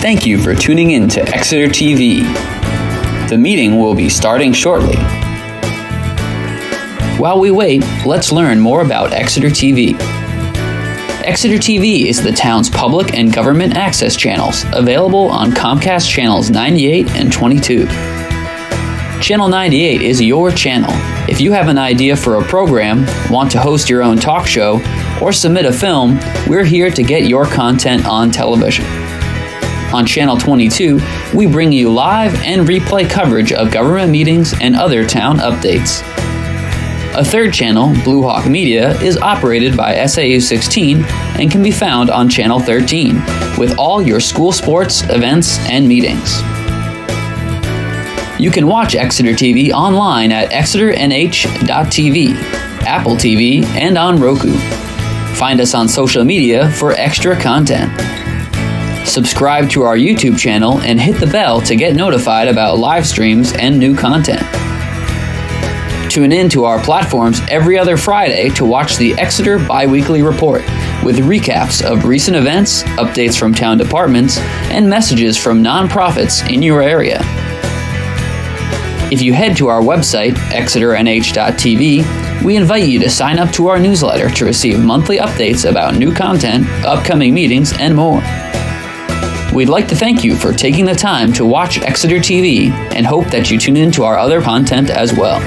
Thank you for tuning in to Exeter TV. The meeting will be starting shortly. While we wait, let's learn more about Exeter TV. Exeter TV is the town's public and government access channels, available on Comcast channels 98 and 22. Channel 98 is your channel. If you have an idea for a program, want to host your own talk show, or submit a film, we're here to get your content on television. On Channel 22, we bring you live and replay coverage of government meetings and other town updates. A third channel, Blue Hawk Media, is operated by SAU 16 and can be found on Channel 13, with all your school sports, events, and meetings. You can watch Exeter TV online at exeternh.tv, Apple TV, and on Roku. Find us on social media for extra content. Subscribe to our YouTube channel and hit the bell to get notified about live streams and new content. Tune in to our platforms every other Friday to watch the Exeter Biweekly Report, with recaps of recent events, updates from town departments, and messages from nonprofits in your area. If you head to our website, exeternh.tv, we invite you to sign up to our newsletter to receive monthly updates about new content, upcoming meetings, and more. We'd like to thank you for taking the time to watch Exeter TV and hope that you tune in to our other content as well.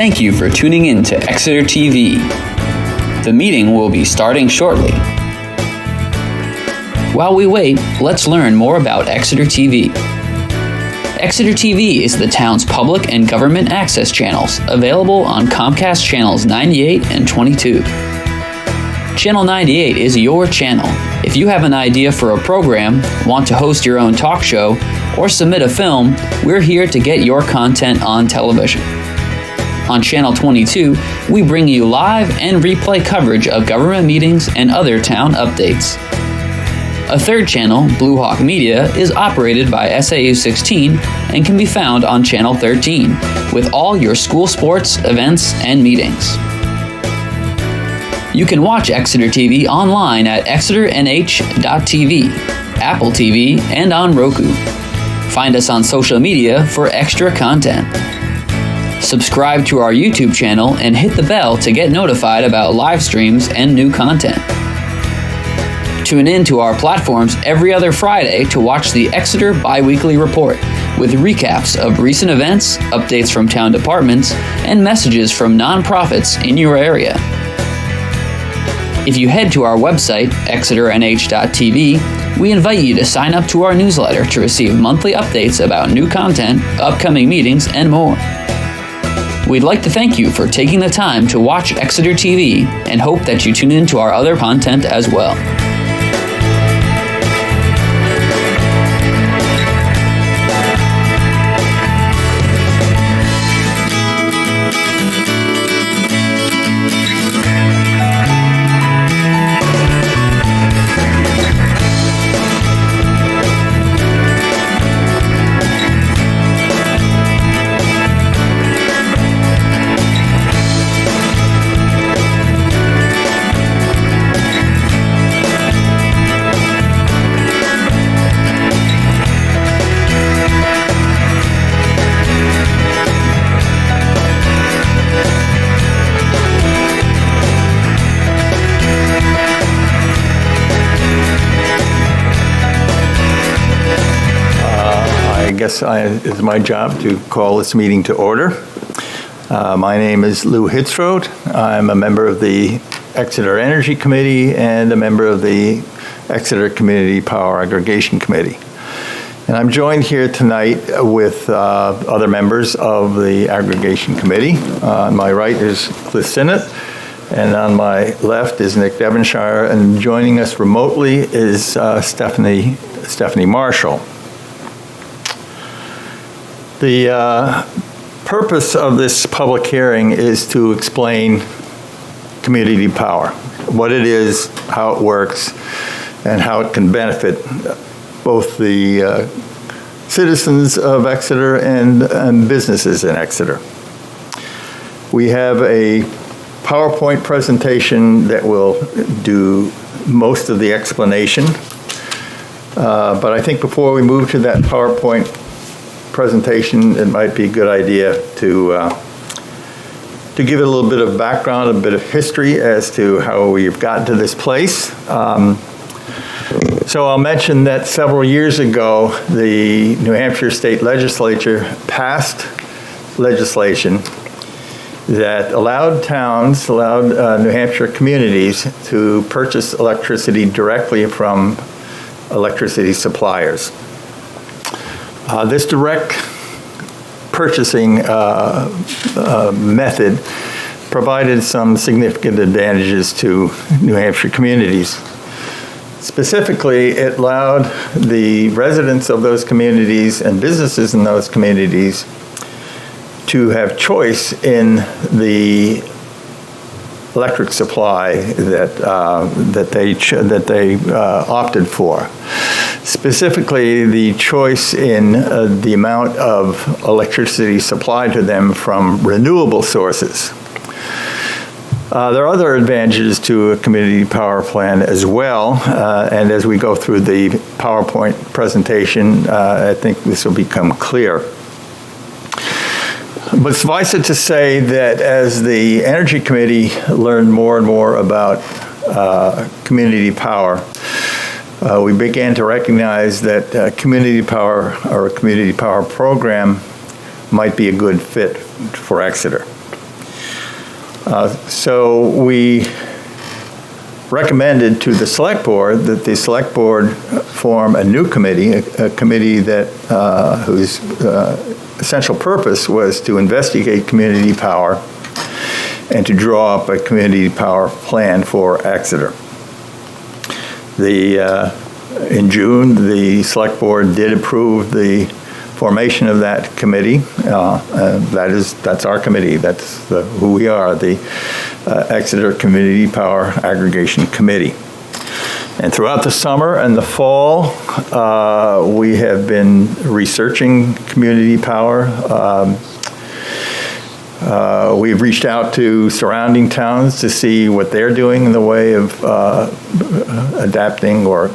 Thank you for tuning in to Exeter TV. The meeting will be starting shortly. While we wait, let's learn more about Exeter TV. Exeter TV is the town's public and government access channels, available on Comcast channels 98 and 22. Channel 98 is your channel. If you have an idea for a program, want to host your own talk show, or submit a film, we're here to get your content on television. On Channel 22, we bring you live and replay coverage of government meetings and other town updates. A third channel, Blue Hawk Media, is operated by SAU 16 and can be found on Channel 13, with all your school sports, events, and meetings. You can watch Exeter TV online at exeternh.tv, Apple TV, and on Roku. Find us on social media for extra content. Subscribe to our YouTube channel and hit the bell to get notified about live streams and new content. Tune in to our platforms every other Friday to watch the Exeter Biweekly Report with recaps of recent events, updates from town departments, and messages from nonprofits in your area. If you head to our website, exeternh.tv, we invite you to sign up to our newsletter to receive monthly updates about new content, upcoming meetings, and more. We'd like to thank you for taking the time to watch Exeter TV and hope that you tune in to our other content as well. It's my job to call this meeting to order. My name is Lou Hitzrodt. I'm a member of the Exeter Energy Committee and a member of the Exeter Community Power Aggregation Committee. And I'm joined here tonight with other members of the Aggregation Committee. On my right is Cliff Sinnott, and on my left is Nick Devonshire, and joining us remotely is Stephanie Marshall. The purpose of this public hearing is to explain community power, what it is, how it works, and how it can benefit both the citizens of Exeter and businesses in Exeter. We have a PowerPoint presentation that will do most of the explanation, but I think before we move to that PowerPoint presentation, it might be a good idea to give it a little bit of background, a bit of history as to how we've gotten to this place. So I'll mention that several years ago, the New Hampshire State Legislature passed legislation that allowed New Hampshire communities to purchase electricity directly from electricity suppliers. This direct purchasing method provided some significant advantages to New Hampshire communities. Specifically, it allowed the residents of those communities and businesses in those communities to have choice in the electric supply that they opted for. Specifically, the choice in the amount of electricity supplied to them from renewable sources. There are other advantages to a community power plan as well, and as we go through the PowerPoint presentation, I think this will become clear. But suffice it to say that as the Energy Committee learned more and more about community power, we began to recognize that community power or a community power program might be a good fit for Exeter. So we recommended to the select board that the select board form a new committee, a committee that whose essential purpose was to investigate community power and to draw up a community power plan for Exeter. In June, the select board did approve the formation of that committee. That's our committee. That's who we are, the Exeter Community Power Aggregation Committee. And throughout the summer and the fall, we have been researching community power. We've reached out to surrounding towns to see what they're doing in the way of adapting or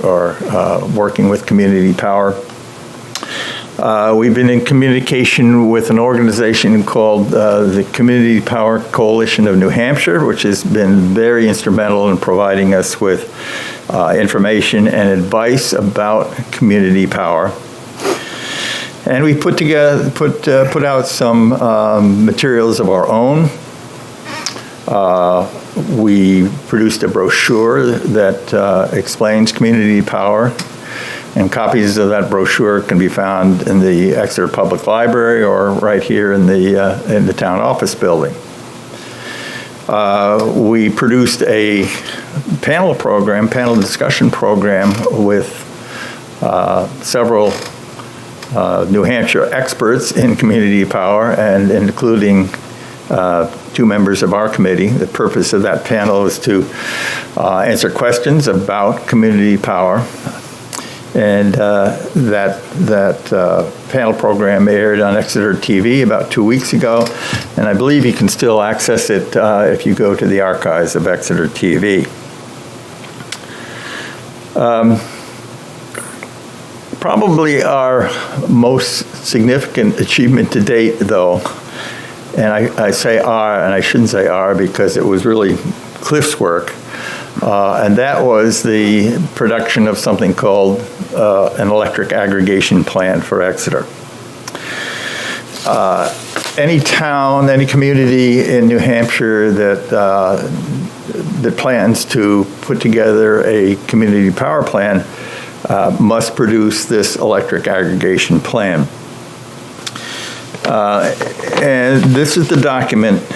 working with community power. We've been in communication with an organization called the Community Power Coalition of New Hampshire, which has been very instrumental in providing us with information and advice about community power. And we put out some materials of our own. We produced a brochure that explains community power, and copies of that brochure can be found in the Exeter Public Library or right here in the town office building. We produced a panel discussion program with several New Hampshire experts in community power, and including two members of our committee. The purpose of that panel is to answer questions about community power. And that panel program aired on Exeter TV about 2 weeks ago, and I believe you can still access it if you go to the archives of Exeter TV. Probably our most significant achievement to date, though, and I say our, and I shouldn't say our because it was really Cliff's work, and that was the production of something called an electric aggregation plan for Exeter. Any town, any community in New Hampshire that plans to put together a community power plan must produce this electric aggregation plan. And this is the document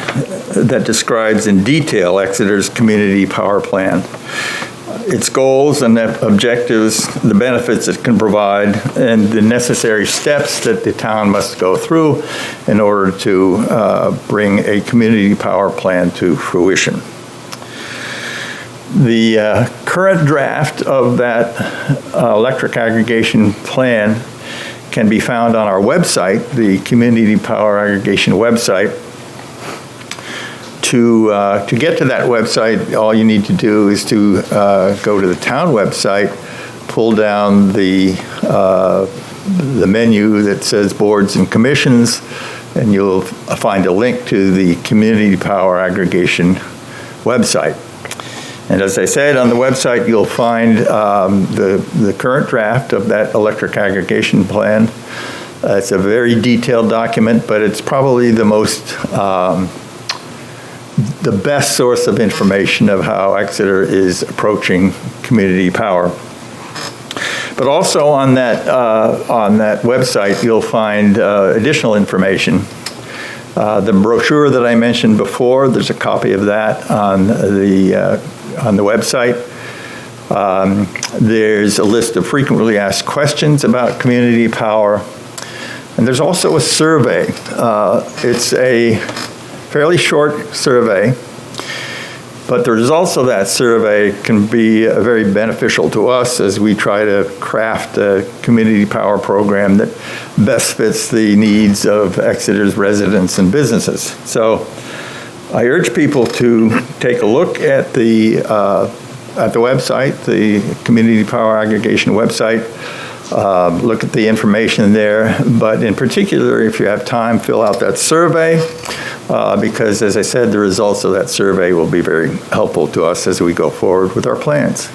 that describes in detail Exeter's community power plan, its goals and objectives, the benefits it can provide, and the necessary steps that the town must go through in order to bring a community power plan to fruition. The current draft of that electric aggregation plan can be found on our website, the Community Power Aggregation website. To get to that website, all you need to do is to go to the town website, pull down the menu that says Boards and Commissions, and you'll find a link to the Community Power Aggregation website. And as I said, on the website, you'll find the current draft of that electric aggregation plan. It's a very detailed document, but it's probably the best source of information of how Exeter is approaching community power. But also on that website, you'll find additional information. The brochure that I mentioned before, there's a copy of that on the website. There's a list of frequently asked questions about community power. And there's also a survey. It's a fairly short survey, but the results of that survey can be very beneficial to us as we try to craft a community power program that best fits the needs of Exeter's residents and businesses. So I urge people to take a look at the website, the Community Power Aggregation website. Look at the information there, but in particular, if you have time, fill out that survey, because as I said, the results of that survey will be very helpful to us as we go forward with our plans.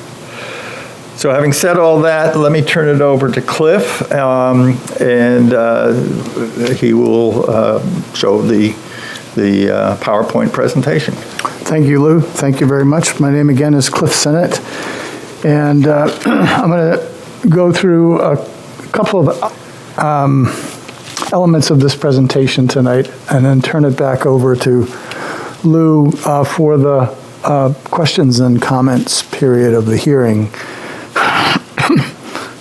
So having said all that, let me turn it over to Cliff, and he will show the the PowerPoint presentation. Thank you, Lou. Thank you very much. My name again is Cliff Sinnott, and I'm going to go through a couple of elements of this presentation tonight, and then turn it back over to Lou for the questions and comments period of the hearing.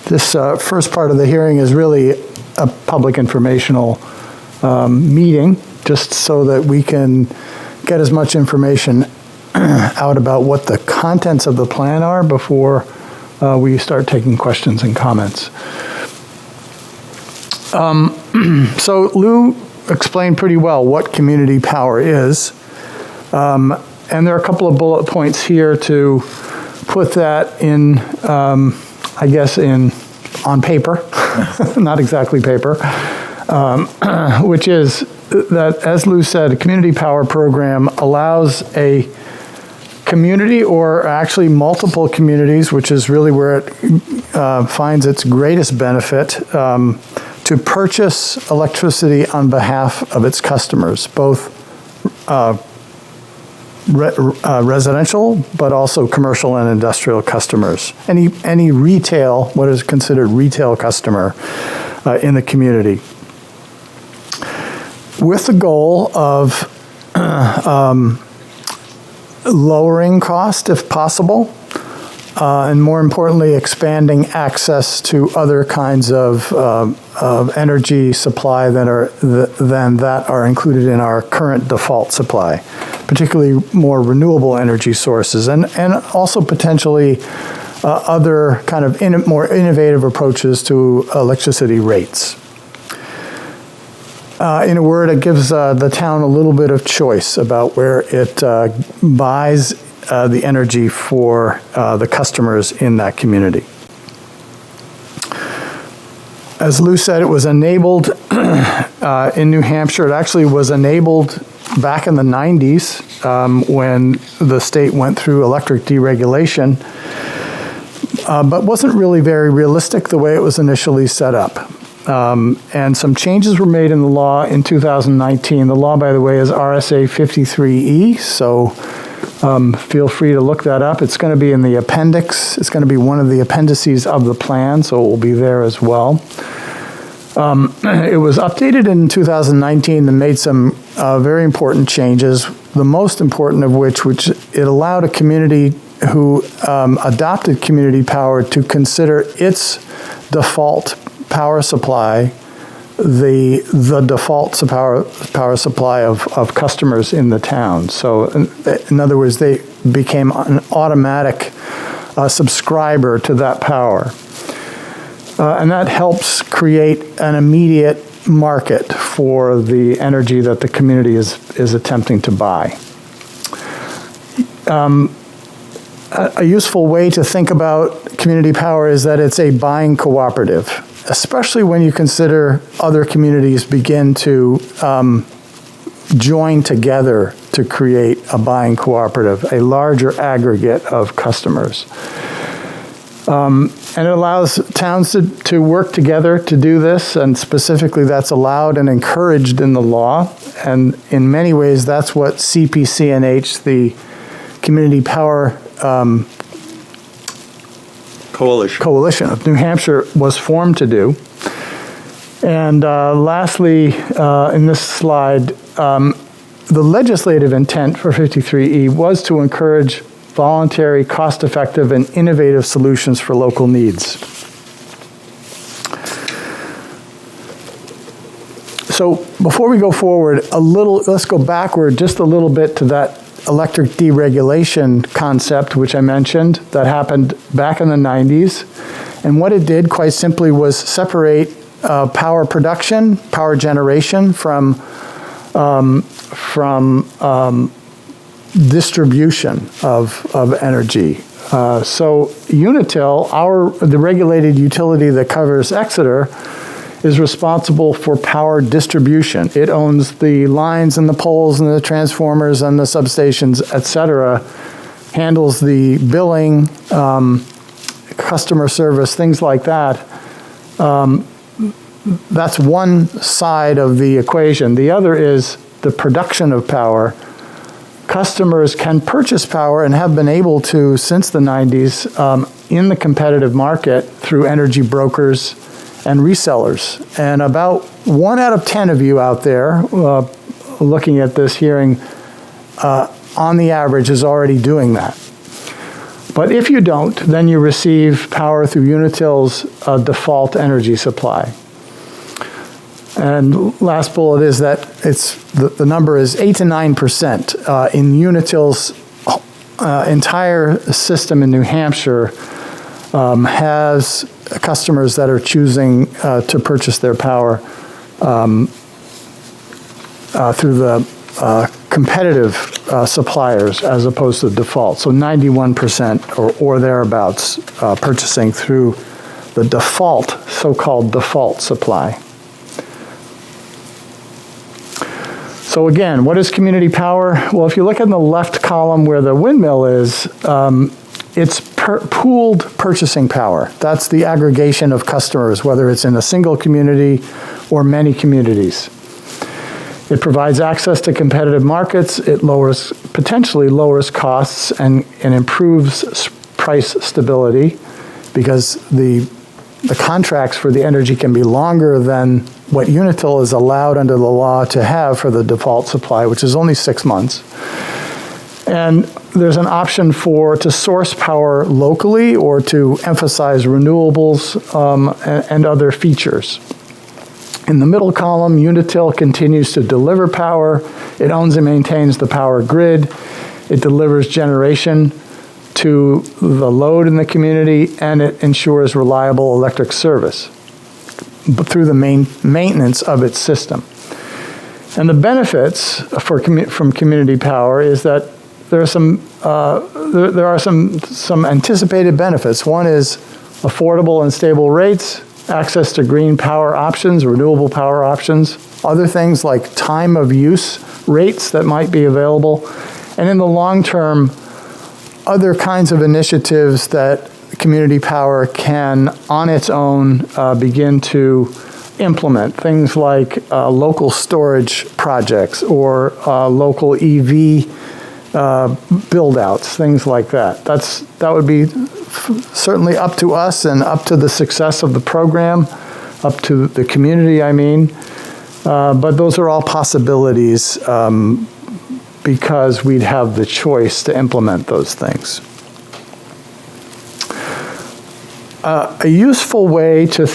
This first part of the hearing is really a public informational meeting, just so that we can get as much information out about what the contents of the plan are before we start taking questions and comments. So Lou explained pretty well what community power is. And there are a couple of bullet points here to put that in, I guess, on paper, not exactly paper, which is that, as Lou said, a community power program allows a community, or actually multiple communities, which is really where it finds its greatest benefit, to purchase electricity on behalf of its customers, both residential, but also commercial and industrial customers. Any retail, what is considered retail customer in the community, with the goal of lowering cost if possible, and more importantly, expanding access to other kinds of energy supply than that are included in our current default supply, particularly more renewable energy sources, and also potentially other kind of more innovative approaches to electricity rates. In a word, it gives the town a little bit of choice about where it buys the energy for the customers in that community. As Lou said, it was enabled in New Hampshire. It actually was enabled back in the 90s when the state went through electric deregulation, but wasn't really very realistic the way it was initially set up. And some changes were made in the law in 2019. The law, by the way, is RSA 53E, so feel free to look that up. It's going to be in the appendix. It's going to be one of the appendices of the plan, so it will be there as well. It was updated in 2019 and made some very important changes, the most important of which it allowed a community who adopted community power to consider its default power supply the default power supply of customers in the town. So in other words, they became an automatic subscriber to that power. And that helps create an immediate market for the energy that the community is attempting to buy. A useful way to think about community power is that it's a buying cooperative, especially when you consider other communities begin to join together to create a buying cooperative, a larger aggregate of customers. And it allows towns to work together to do this, and specifically that's allowed and encouraged in the law. And in many ways, that's what CPC&H, the Community Power Coalition of New Hampshire, was formed to do. And lastly, in this slide, the legislative intent for 53E was to encourage voluntary, cost-effective, and innovative solutions for local needs. So before we go forward, let's go backward just a little bit to that electric deregulation concept, which I mentioned, that happened back in the 90s. And what it did, quite simply, was separate power production, power generation from distribution of energy. So Unitil, the regulated utility that covers Exeter, is responsible for power distribution. It owns the lines and the poles and the transformers and the substations, et cetera, handles the billing, customer service, things like that. That's one side of the equation. The other is the production of power, customers can purchase power and have been able to since the 90s in the competitive market through energy brokers and resellers. And about 1 out of 10 of you out there looking at this hearing, on the average, is already doing that. But if you don't, then you receive power through Unitil's default energy supply. And last bullet is that the number is 8 to 9% in Unitil's entire system in New Hampshire has customers that are choosing to purchase their power through the competitive suppliers as opposed to default. So 91% or thereabouts purchasing through the default, so-called default supply. So again, what is community power? Well, if you look in the left column where the windmill is, it's pooled purchasing power. That's the aggregation of customers, whether it's in a single community or many communities. It provides access to competitive markets. It potentially lowers costs and improves price stability because the contracts for the energy can be longer than what Unitil is allowed under the law to have for the default supply, which is only 6 months. And there's an option to source power locally or to emphasize renewables and other features. In the middle column, Unitil continues to deliver power. It owns and maintains the power grid. It delivers generation to the load in the community, and it ensures reliable electric service through the maintenance of its system. And the benefits from community power is that there are some anticipated benefits. One is affordable and stable rates, access to green power options, renewable power options, other things like time of use rates that might be available, and in the long term, other kinds of initiatives that community power can, on its own, begin to implement. Things like local storage projects or local EV build-outs, things like that. That would be certainly up to us and up to the success of the program, up to the community, I mean. But those are all possibilities because we'd have the choice to implement those things. A useful way to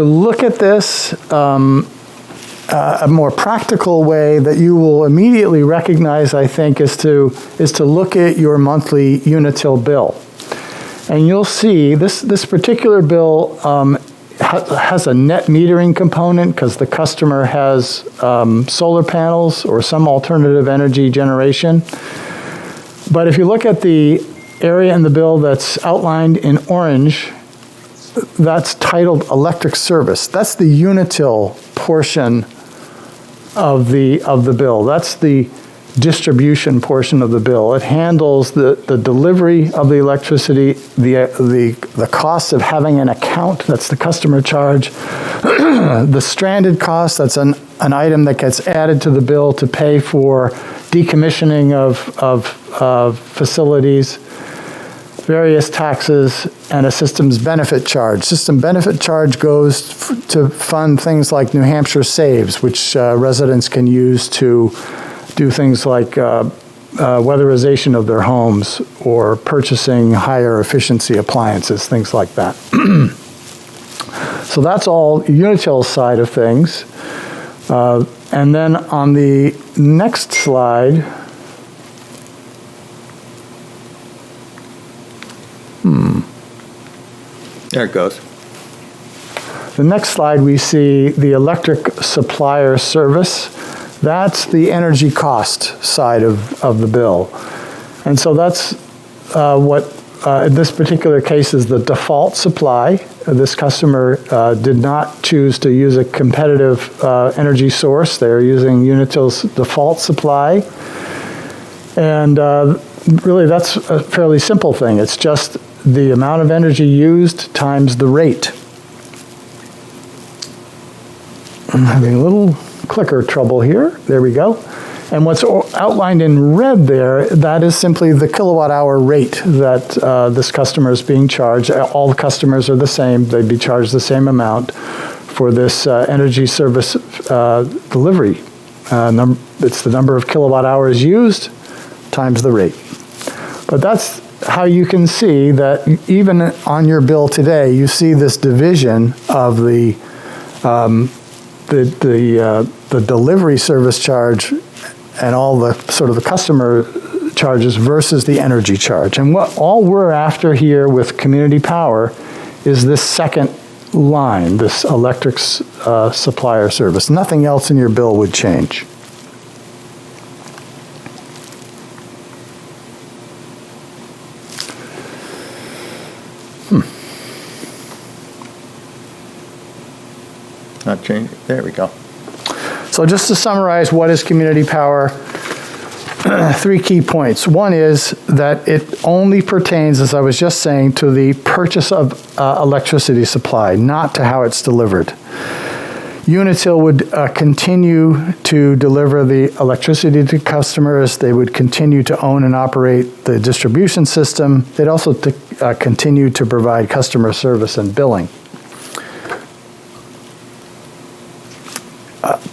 look at this, a more practical way that you will immediately recognize, I think, is to look at your monthly Unitil bill. And you'll see this particular bill has a net metering component because the customer has solar panels or some alternative energy generation. But if you look at the area in the bill that's outlined in orange, that's titled electric service. That's the Unitil portion of the bill. That's the distribution portion of the bill. It handles the delivery of the electricity, the cost of having an account, that's the customer charge, the stranded cost, that's an item that gets added to the bill to pay for decommissioning of facilities, various taxes, and a systems benefit charge. System benefit charge goes to fund things like New Hampshire Saves, which residents can use to do things like weatherization of their homes or purchasing higher efficiency appliances, things like that. So that's all Unitil's side of things. And then on the next slide, There it goes. the next slide we see the electric supplier service. That's the energy cost side of the bill. And so that's what, in this particular case, is the default supply. This customer did not choose to use a competitive energy source. They're using Unitil's default supply. And really, that's a fairly simple thing. It's just the amount of energy used times the rate. I'm having a little clicker trouble here. There we go. And what's outlined in red there, that is simply the kilowatt hour rate that this customer is being charged. All the customers are the same. They'd be charged the same amount for this energy service delivery. It's the number of kilowatt hours used times the rate. But that's how you can see that even on your bill today, you see this division of the delivery service charge and all the sort of the customer charges versus the energy charge. And what all we're after here with community power is this second line, this electric supplier service. Nothing else in your bill would change. Not changing. There we go. So just to summarize, what is community power? 3 key points. One is that it only pertains, as I was just saying, to the purchase of electricity supply, not to how it's delivered. Unitil would continue to deliver the electricity to customers. They would continue to own and operate the distribution system. They'd also continue to provide customer service and billing.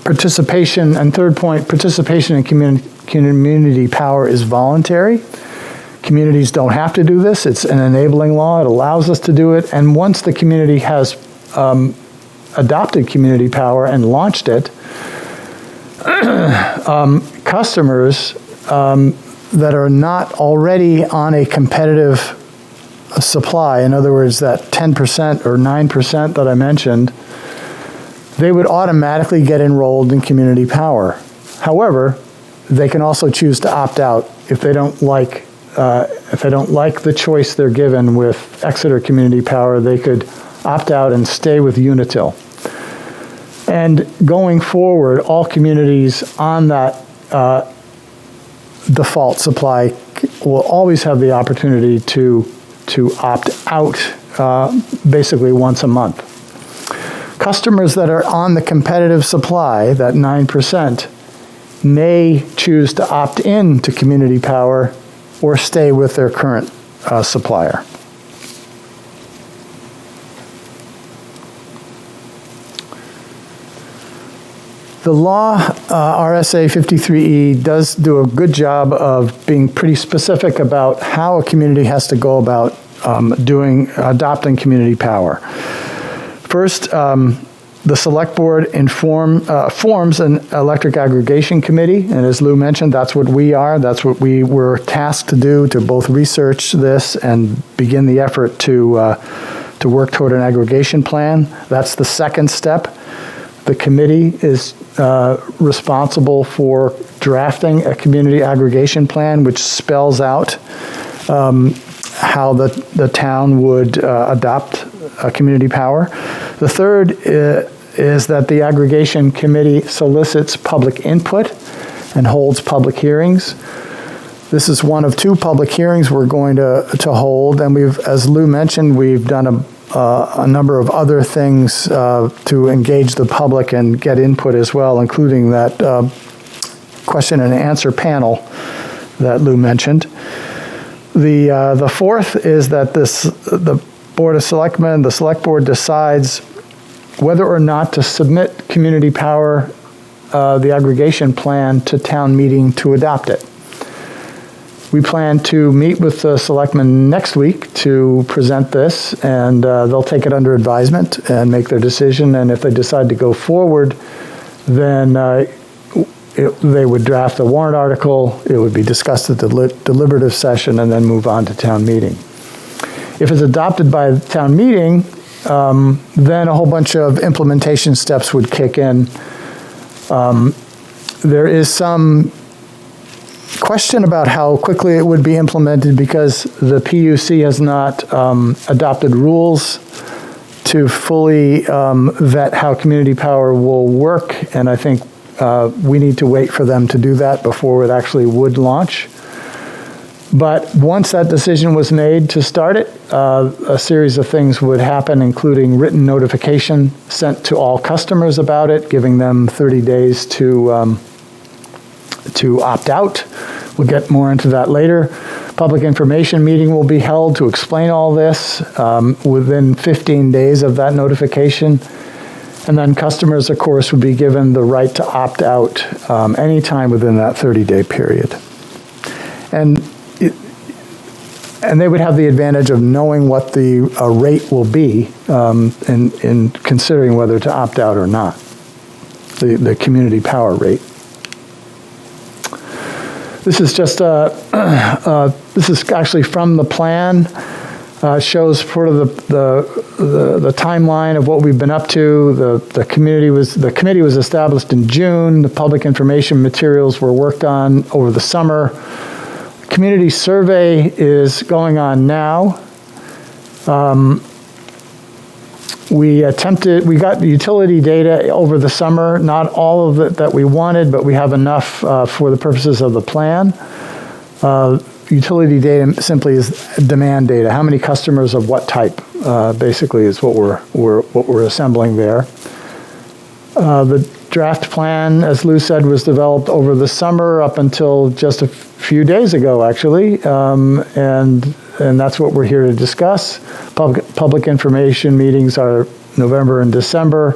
Participation, and third point, participation in community power is voluntary. Communities don't have to do this. It's an enabling law. It allows us to do it. And once the community has adopted community power and launched it, customers that are not already on a competitive supply, in other words, that 10% or 9% that I mentioned, they would automatically get enrolled in community power. However, they can also choose to opt out if they don't like the choice they're given with Exeter Community Power. They could opt out and stay with Unitil. And going forward, all communities on that default supply will always have the opportunity to opt out basically once a month. Customers that are on the competitive supply, that 9%, may choose to opt in to community power or stay with their current supplier. The law, RSA 53E, does do a good job of being pretty specific about how a community has to go about adopting community power. First, the select board forms an electric aggregation committee, and as Lou mentioned, that's what we are. That's what we were tasked to do, to both research this and begin the effort to work toward an aggregation plan. That's the second step. The committee is responsible for drafting a community aggregation plan, which spells out how the town would adopt community power. The third is that the aggregation committee solicits public input and holds public hearings. This is one of 2 public hearings we're going to hold, and we've, as Lou mentioned, we've done a number of other things to engage the public and get input as well, including that question and answer panel that Lou mentioned. The fourth is that the Board of Selectmen, the Select Board, decides whether or not to submit community power, the aggregation plan, to town meeting to adopt it. We plan to meet with the selectmen next week to present this, and they'll take it under advisement and make their decision. And if they decide to go forward, then they would draft a warrant article. It would be discussed at the deliberative session and then move on to town meeting. If it's adopted by the town meeting, then a whole bunch of implementation steps would kick in. There is some question about how quickly it would be implemented because the PUC has not adopted rules to fully vet how community power will work, and I think we need to wait for them to do that before it actually would launch. But once that decision was made to start it, a series of things would happen, including written notification sent to all customers about it, giving them 30 days to opt out. We'll get more into that later. Public information meeting will be held to explain all this within 15 days of that notification. And then customers, of course, would be given the right to opt out anytime within that 30-day period. And they would have the advantage of knowing what the rate will be in considering whether to opt out or not, the community power rate. This is just this is actually from the plan. Shows sort of the timeline of what we've been up to. The committee was established in June. The public information materials were worked on over the summer. Community survey is going on now. We got the utility data over the summer, not all of it that we wanted, but we have enough for the purposes of the plan. Utility data simply is demand data. How many customers of what type, basically, is what we're assembling there. The draft plan, as Lou said, was developed over the summer up until just a few days ago, actually, and that's what we're here to discuss. Public information meetings are November and December.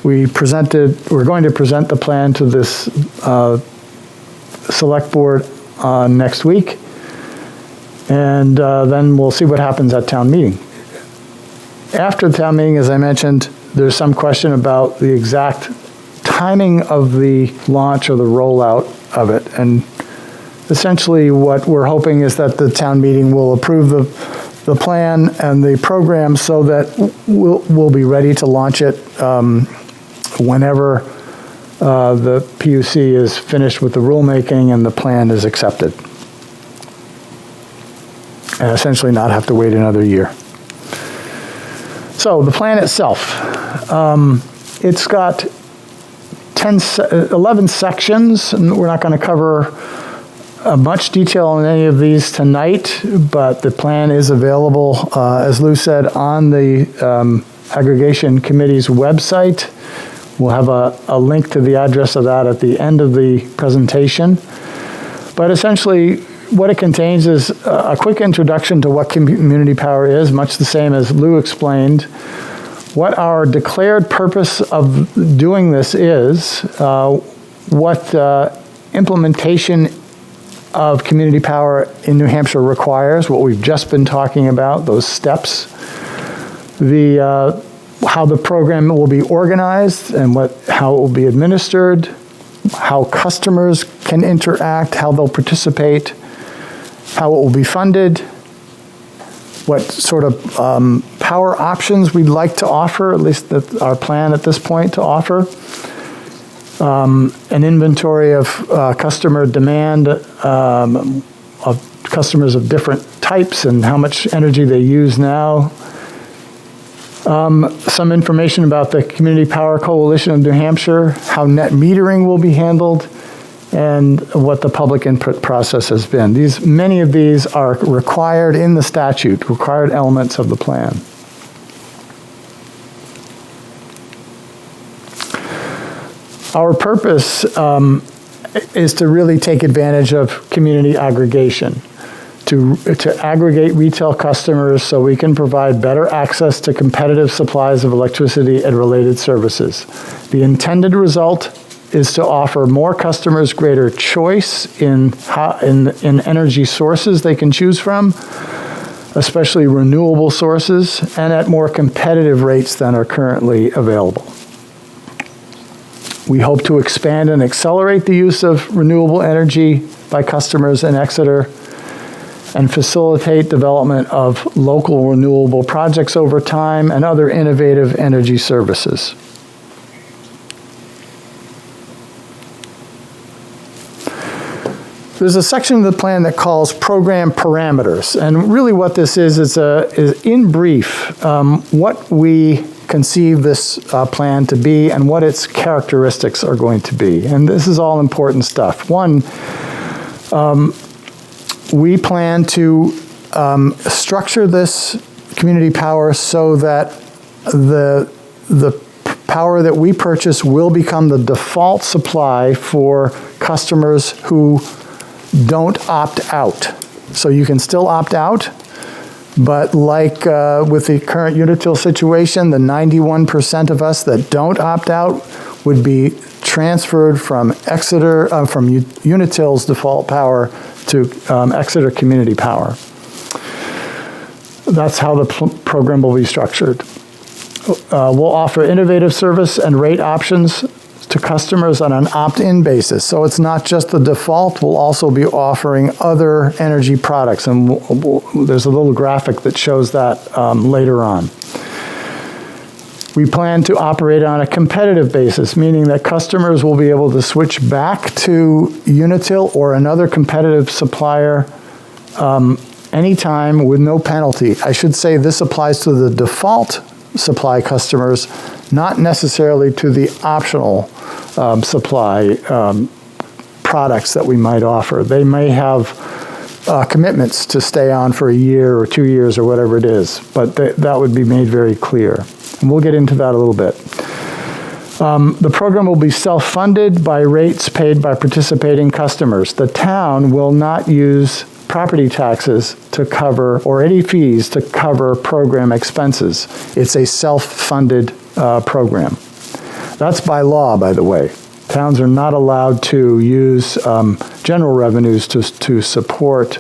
We're going to present the plan to this select board next week, and then we'll see what happens at town meeting. After the town meeting, as I mentioned, there's some question about the exact timing of the launch or the rollout of it. And essentially what we're hoping is that the town meeting will approve the plan and the program so that we'll be ready to launch it whenever the PUC is finished with the rulemaking and the plan is accepted. And essentially not have to wait another year. So the plan itself, it's got 11 sections, and we're not going to cover much detail on any of these tonight, but the plan is available, as Lou said, on the Aggregation Committee's website. We'll have a link to the address of that at the end of the presentation. But essentially, what it contains is a quick introduction to what community power is, much the same as Lou explained. What our declared purpose of doing this is, what implementation of community power in New Hampshire requires, what we've just been talking about, those steps, how the program will be organized and how it will be administered, how customers can interact, how they'll participate, how it will be funded, what sort of power options we'd like to offer, at least our plan at this point to offer, an inventory of customer demand, of customers of different types and how much energy they use now, some information about the Community Power Coalition of New Hampshire, how net metering will be handled, and what the public input process has been. Many of these are required in the statute, required elements of the plan. Our purpose is to really take advantage of community aggregation, to aggregate retail customers so we can provide better access to competitive supplies of electricity and related services. The intended result is to offer more customers greater choice in energy sources they can choose from, especially renewable sources, and at more competitive rates than are currently available. We hope to expand and accelerate the use of renewable energy by customers in Exeter and facilitate development of local renewable projects over time and other innovative energy services. There's a section of the plan that calls program parameters, and really what this is in brief, what we conceive this plan to be and what its characteristics are going to be. And this is all important stuff. One, we plan to structure this community power so that the power that we purchase will become the default supply for customers who don't opt out. So you can still opt out, but like with the current Unitil situation, the 91% of us that don't opt out would be transferred from Exeter, from Unitil's default power to Exeter Community Power. That's how the program will be structured. We'll offer innovative service and rate options to customers on an opt-in basis. So it's not just the default, we'll also be offering other energy products. And there's a little graphic that shows that later on. We plan to operate on a competitive basis, meaning that customers will be able to switch back to Unitil or another competitive supplier anytime with no penalty. I should say this applies to the default supply customers, not necessarily to the optional supply products that we might offer. They may have commitments to stay on for a year or 2 years or whatever it is, but that would be made very clear. And we'll get into that a little bit. The program will be self-funded by rates paid by participating customers. The town will not use property taxes to cover, or any fees to cover program expenses. It's a self-funded program. That's by law, by the way. Towns are not allowed to use general revenues to support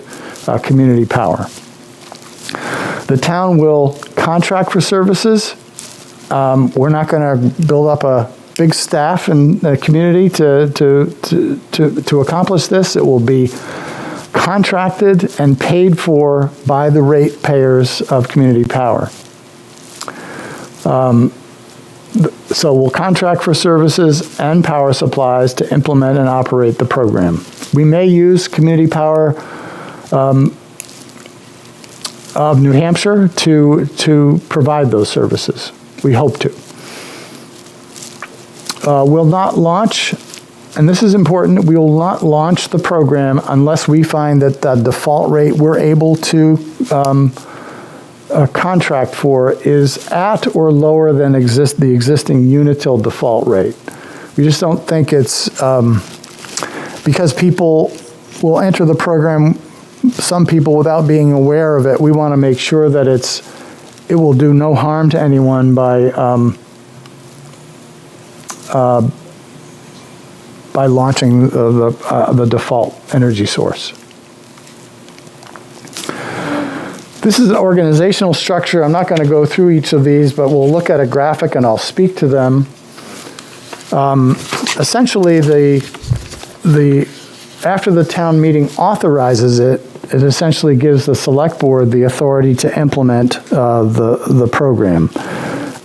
community power. The town will contract for services. We're not going to build up a big staff in the community to accomplish this. It will be contracted and paid for by the ratepayers of community power. So we'll contract for services and power supplies to implement and operate the program. We may use community power of New Hampshire to provide those services. We hope to. We'll not launch, and this is important, we will not launch the program unless we find that the default rate we're able to contract for is at or lower than the existing Unitil default rate. We just don't think it's, because people will enter the program, some people without being aware of it, we want to make sure that it will do no harm to anyone by launching the default energy source. This is an organizational structure. I'm not going to go through each of these, but we'll look at a graphic and I'll speak to them. Essentially, after the town meeting authorizes it, it essentially gives the select board the authority to implement the program.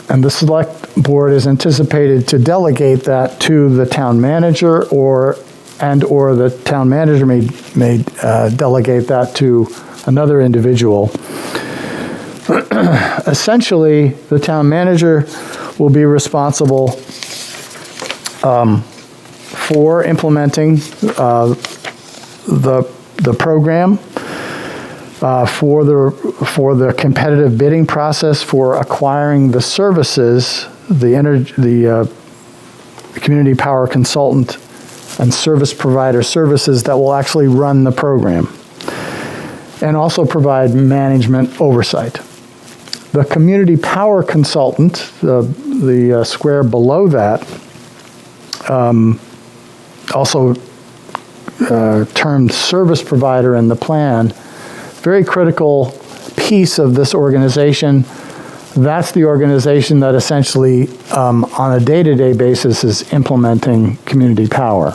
And the select board is anticipated to delegate that to the town manager, or the town manager may delegate that to another individual. Essentially, the town manager will be responsible for implementing the program, for the competitive bidding process, for acquiring the services, the community power consultant and service provider services that will actually run the program, and also provide management oversight. The community power consultant, the square below that, also termed service provider in the plan, very critical piece of this organization. That's the organization that essentially, on a day-to-day basis, is implementing community power.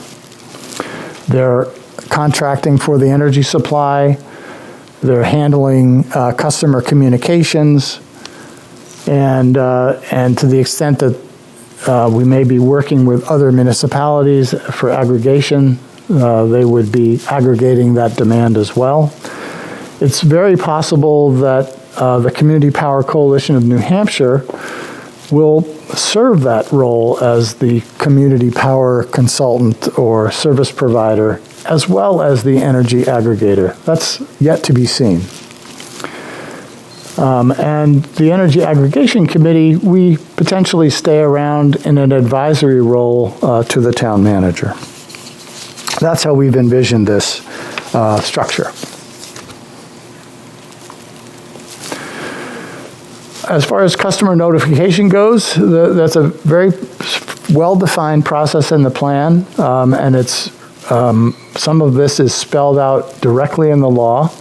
They're contracting for the energy supply, they're handling customer communications, and to the extent that we may be working with other municipalities for aggregation, they would be aggregating that demand as well. It's very possible that the Community Power Coalition of New Hampshire will serve that role as the community power consultant or service provider, as well as the energy aggregator. That's yet to be seen. And the Energy Aggregation Committee, we potentially stay around in an advisory role to the town manager. That's how we've envisioned this structure. As far as customer notification goes, that's a very well-defined process in the plan, and it's some of this is spelled out directly in the law.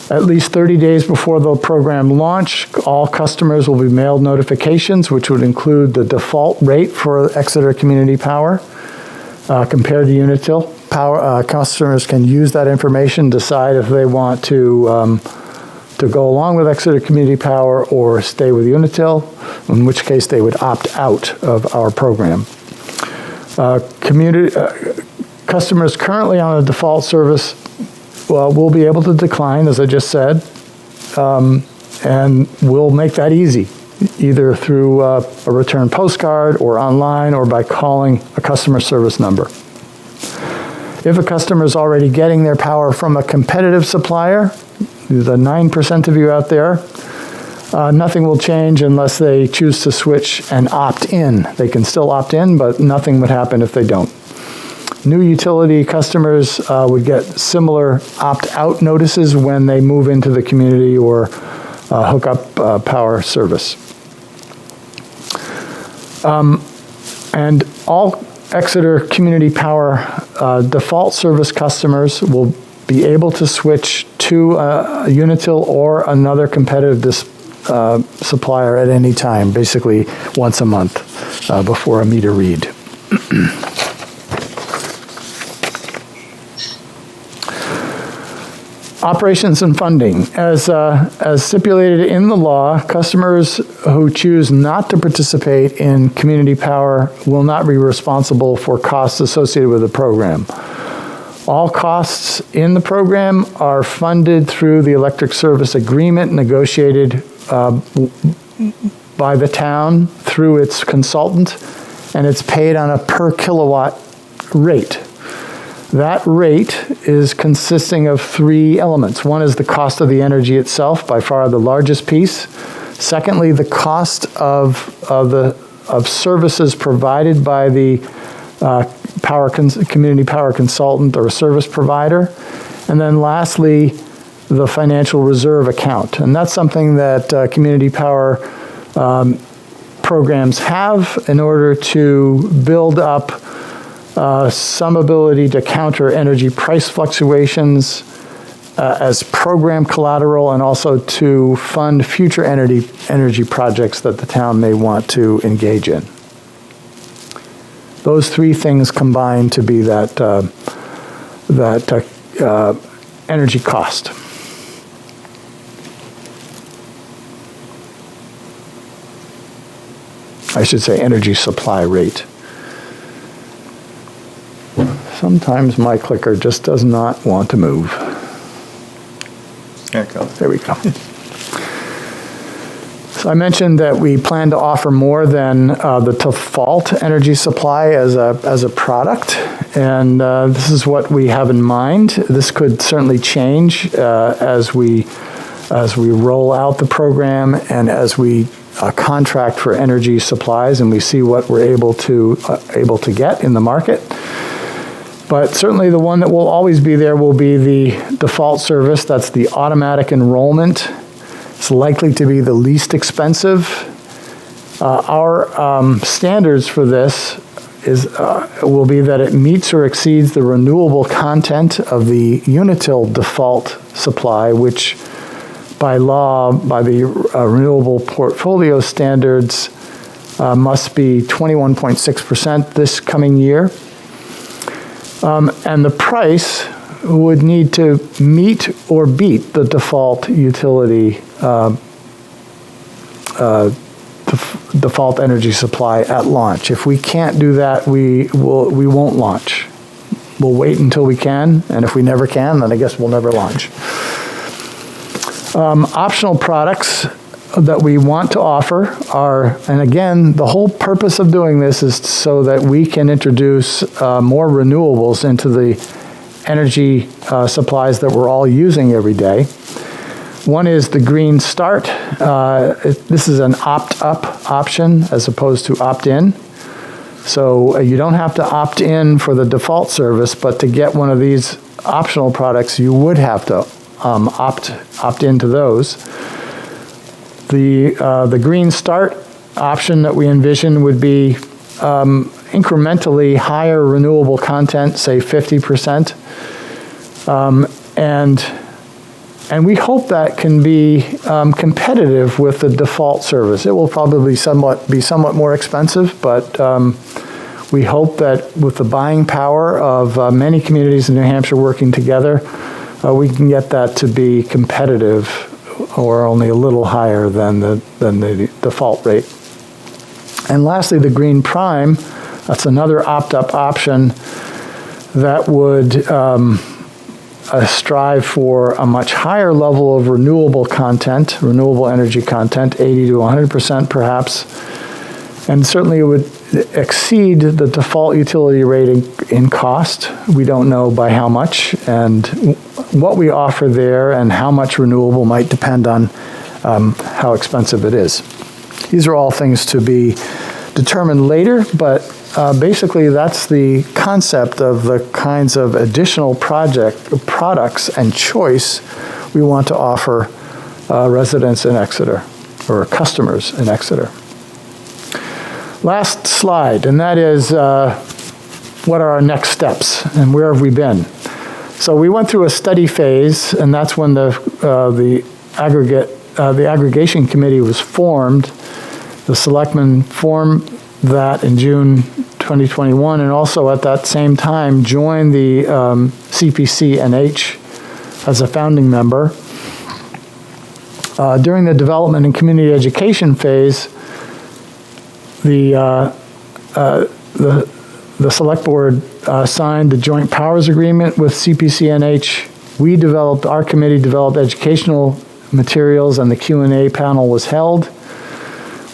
At least 30 days before the program launch, all customers will be mailed notifications, which would include the default rate for Exeter Community Power compared to Unitil. Customers can use that information, decide if they want to go along with Exeter Community Power or stay with Unitil, in which case they would opt out of our program. Customers currently on a default service will be able to decline, as I just said, and we'll make that easy, either through a return postcard or online or by calling a customer service number. If a customer is already getting their power from a competitive supplier, the 9% of you out there, nothing will change unless they choose to switch and opt in. They can still opt in, but nothing would happen if they don't. New utility customers would get similar opt-out notices when they move into the community or hook up power service. And all Exeter Community Power default service customers will be able to switch to a Unitil or another competitive supplier at any time, basically once a month before a meter read. Operations and funding. As stipulated in the law, customers who choose not to participate in community power will not be responsible for costs associated with the program. All costs in the program are funded through the electric service agreement negotiated by the town through its consultant, and it's paid on a per kilowatt rate. That rate is consisting of three elements. One is the cost of the energy itself, by far the largest piece. Secondly, the cost of services provided by the community power consultant or service provider. And then lastly, the financial reserve account. And that's something that community power programs have in order to build up some ability to counter energy price fluctuations as program collateral, and also to fund future energy projects that the town may want to engage in. Those three things combine to be that energy cost. I should say energy supply rate. Sometimes my clicker just does not want to move. There it goes. There we go. So I mentioned that we plan to offer more than the default energy supply as a product, and this is what we have in mind. This could certainly change as we roll out the program and as we contract for energy supplies, and we see what we're able to get in the market. But certainly the one that will always be there will be the default service. That's the automatic enrollment. It's likely to be the least expensive. Our standards for this will be that it meets or exceeds the renewable content of the Unitil default supply, which by law, by the renewable portfolio standards, must be 21.6% this coming year. And the price would need to meet or beat the default utility default energy supply at launch. If we can't do that, we won't launch. We'll wait until we can, and if we never can, then I guess we'll never launch. Optional products that we want to offer are, and again, the whole purpose of doing this is so that we can introduce more renewables into the energy supplies that we're all using every day. One is the Green Start. This is an opt-up option as opposed to opt-in. So you don't have to opt in for the default service, but to get one of these optional products, you would have to opt into those. The Green Start option that we envision would be incrementally higher renewable content, say 50%, and we hope that can be competitive with the default service. It will probably be somewhat more expensive, but we hope that with the buying power of many communities in New Hampshire working together, we can get that to be competitive or only a little higher than the default rate. And lastly, the Green Prime, that's another opt-up option that would strive for a much higher level of renewable energy content, 80 to 100% perhaps, and certainly it would exceed the default utility rate in cost. We don't know by how much, and what we offer there and how much renewable might depend on how expensive it is. These are all things to be determined later, but basically that's the concept of the kinds of additional products and choice we want to offer residents in Exeter, or customers in Exeter. Last slide, and that is what are our next steps and where have we been? So we went through a study phase, and that's when the aggregation committee was formed. The selectmen formed that in June 2021, and also at that same time joined the CPC-NH as a founding member. During the development and community education phase, the select board signed the joint powers agreement with CPC-NH. Our committee developed educational materials, and the Q&A panel was held.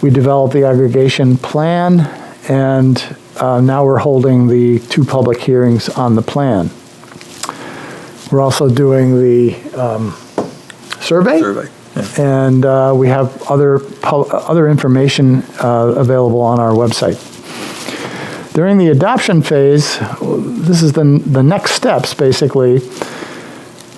We developed the aggregation plan, and now we're holding the 2 public hearings on the plan. We're also doing the survey. And we have other information available on our website. During the adoption phase, this is the next steps, basically.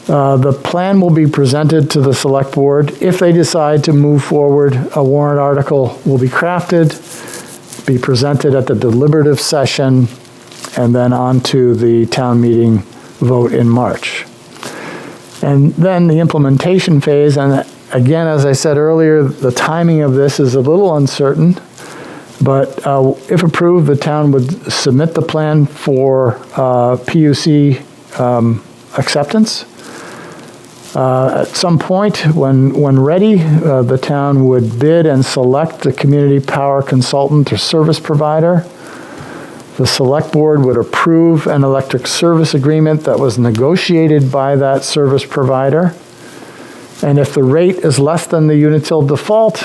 The plan will be presented to the select board. If they decide to move forward, a warrant article will be crafted, be presented at the deliberative session, and then on to the town meeting vote in March. And then the implementation phase, and again, as I said earlier, the timing of this is a little uncertain, but if approved, the town would submit the plan for PUC acceptance. At some point, when ready, the town would bid and select the community power consultant or service provider. The select board would approve an electric service agreement that was negotiated by that service provider. And if the rate is less than the Unitil default,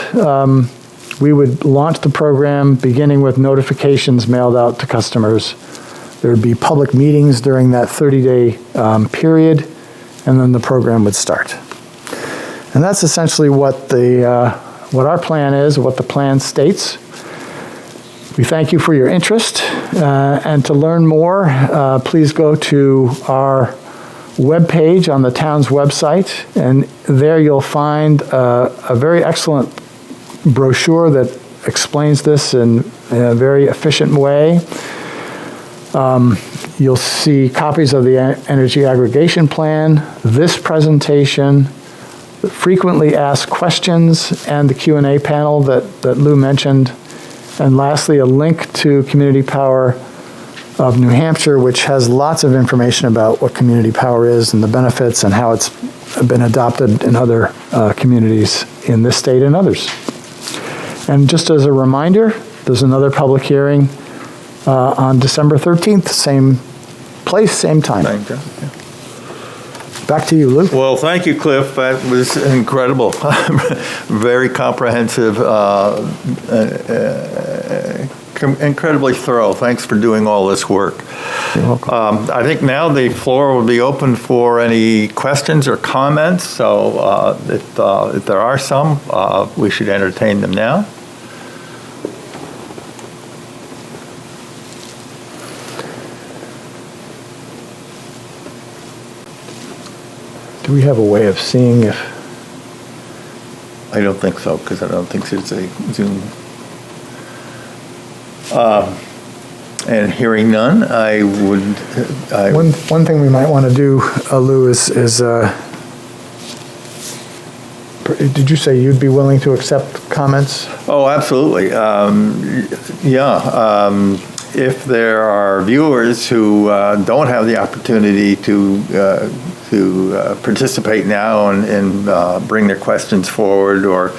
we would launch the program beginning with notifications mailed out to customers. There would be public meetings during that 30-day period, and then the program would start. And that's essentially what our plan is, what the plan states. We thank you for your interest, and to learn more, please go to our webpage on the town's website, and there you'll find a very excellent brochure that explains this in a very efficient way. You'll see copies of the energy aggregation plan, this presentation, frequently asked questions, and the Q&A panel that Lou mentioned. And lastly, a link to Community Power of New Hampshire, which has lots of information about what community power is and the benefits and how it's been adopted in other communities in this state and others. And just as a reminder, there's another public hearing on December 13th, same place, same time. Back to you, Lou. Well, thank you, Cliff. That was incredible. Very comprehensive, incredibly thorough. Thanks for doing all this work. You're welcome. I think now the floor will be open for any questions or comments. So if there are some, we should entertain them now. Do we have a way of seeing if... I don't think so, because I don't think it's a Zoom. And hearing none, I would... One thing we might want to do, Lou, is did you say you'd be willing to accept comments? Oh, absolutely. If there are viewers who don't have the opportunity to participate now and bring their questions forward or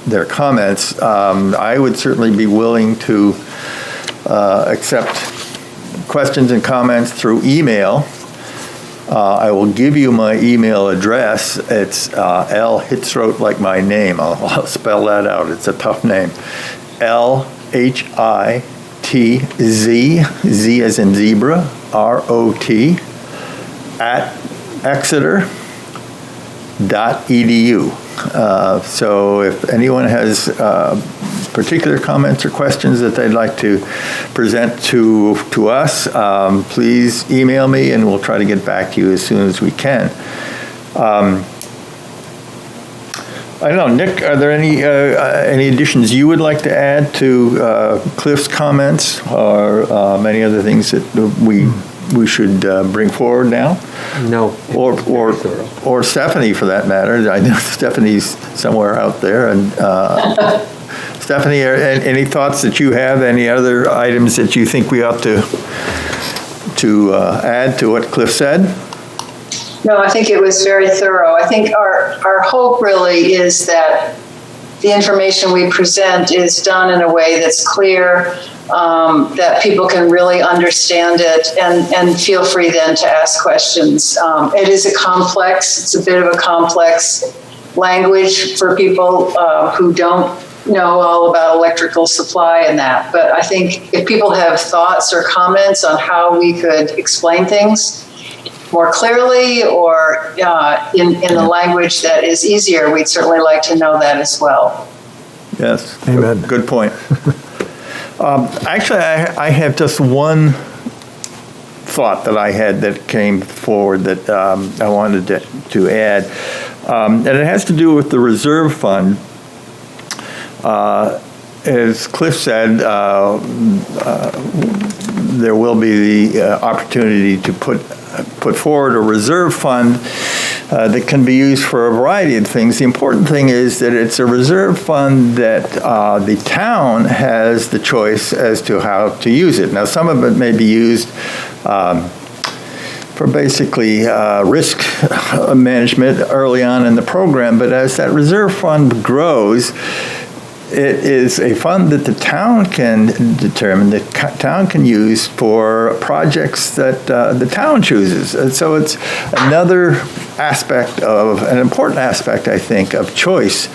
their comments, I would certainly be willing to accept questions and comments through email. I will give you my email address. It's L Hitzroth, like my name. I'll spell that out. It's a tough name. LHITZ, Z as in zebra, ROT, at Exeter.edu. So if anyone has particular comments or questions that they'd like to present to us, please email me and we'll try to get back to you as soon as we can. I don't know, Nick, are there any additions you would like to add to Cliff's comments or many other things that we should bring forward now? No. Or Stephanie, for that matter. I know Stephanie's somewhere out there. And Stephanie, any thoughts that you have? Any other items that you think we ought to add to what Cliff said? No, I think it was very thorough. I think our hope really is that the information we present is done in a way that's clear, that people can really understand it, and feel free then to ask questions. It is it's a bit of a complex language for people who don't know all about electrical supply and that. But I think if people have thoughts or comments on how we could explain things more clearly or in a language that is easier, we'd certainly like to know that as well. Yes. Amen. Good point. Actually, I have just one thought that I had that came forward that I wanted to add, and it has to do with the reserve fund. As Cliff said, there will be the opportunity to put forward a reserve fund that can be used for a variety of things. The important thing is that it's a reserve fund that the town has the choice as to how to use it. Now, some of it may be used for basically risk management early on in the program, but as that reserve fund grows, it is a fund that the town can determine, the town can use for projects that the town chooses. And so it's another aspect an important aspect, I think, of choice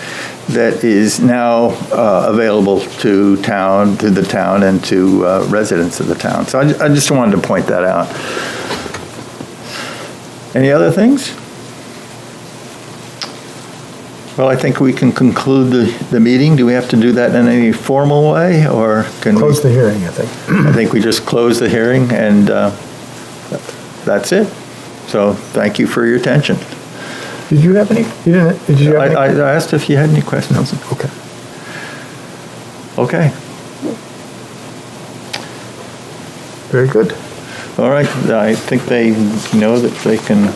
that is now available to the town and to residents of the town. So I just wanted to point that out. Any other things? Well, I think we can conclude the meeting. Do we have to do that in any formal way, or can Close the hearing, I think. I think we just close the hearing, and that's it. So thank you for your attention. Did you have any? You didn't? Did you have any? I asked if you had any questions. Okay. Okay. Very good. All right. I think they know that they can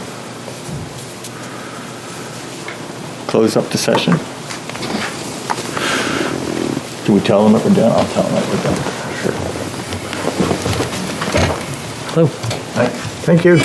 close up the session. Do we tell them that we're done? I'll tell them that we're done. Sure. Hello. Hi. Thank you.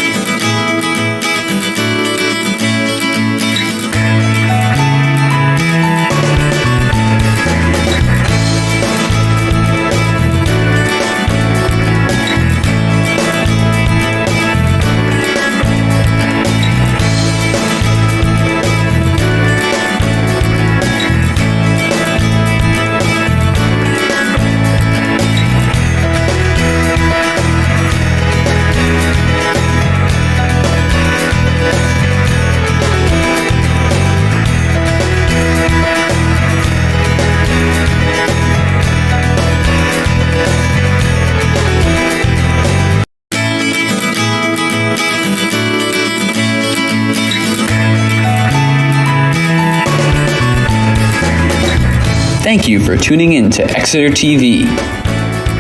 Thank you for tuning in to Exeter TV.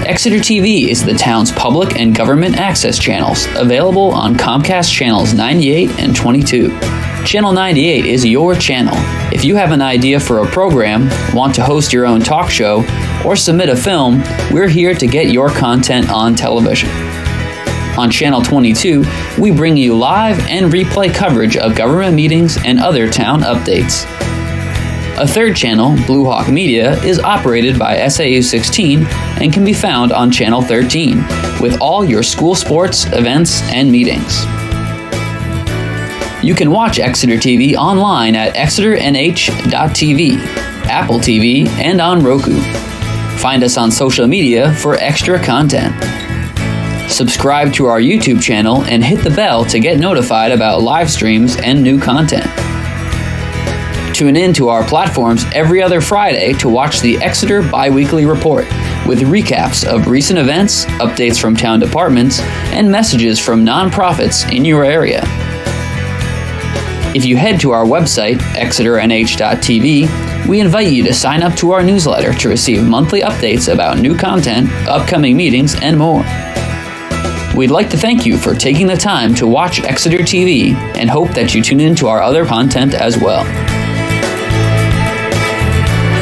Exeter TV is the town's public and government access channels, available on Comcast channels 98 and 22. Channel 98 is your channel. If you have an idea for a program, want to host your own talk show, or submit a film, we're here to get your content on television. On Channel 22, we bring you live and replay coverage of government meetings and other town updates. A third channel, Blue Hawk Media, is operated by SAU 16 and can be found on Channel 13, with all your school sports, events, and meetings. You can watch Exeter TV online at exeternh.tv, Apple TV, and on Roku. Find us on social media for extra content. Subscribe to our YouTube channel and hit the bell to get notified about live streams and new content. Tune in to our platforms every other Friday to watch the Exeter Biweekly Report, with recaps of recent events, updates from town departments, and messages from nonprofits in your area. If you head to our website, exeternh.tv, we invite you to sign up to our newsletter to receive monthly updates about new content, upcoming meetings, and more. We'd like to thank you for taking the time to watch Exeter TV and hope that you tune in to our other content as well.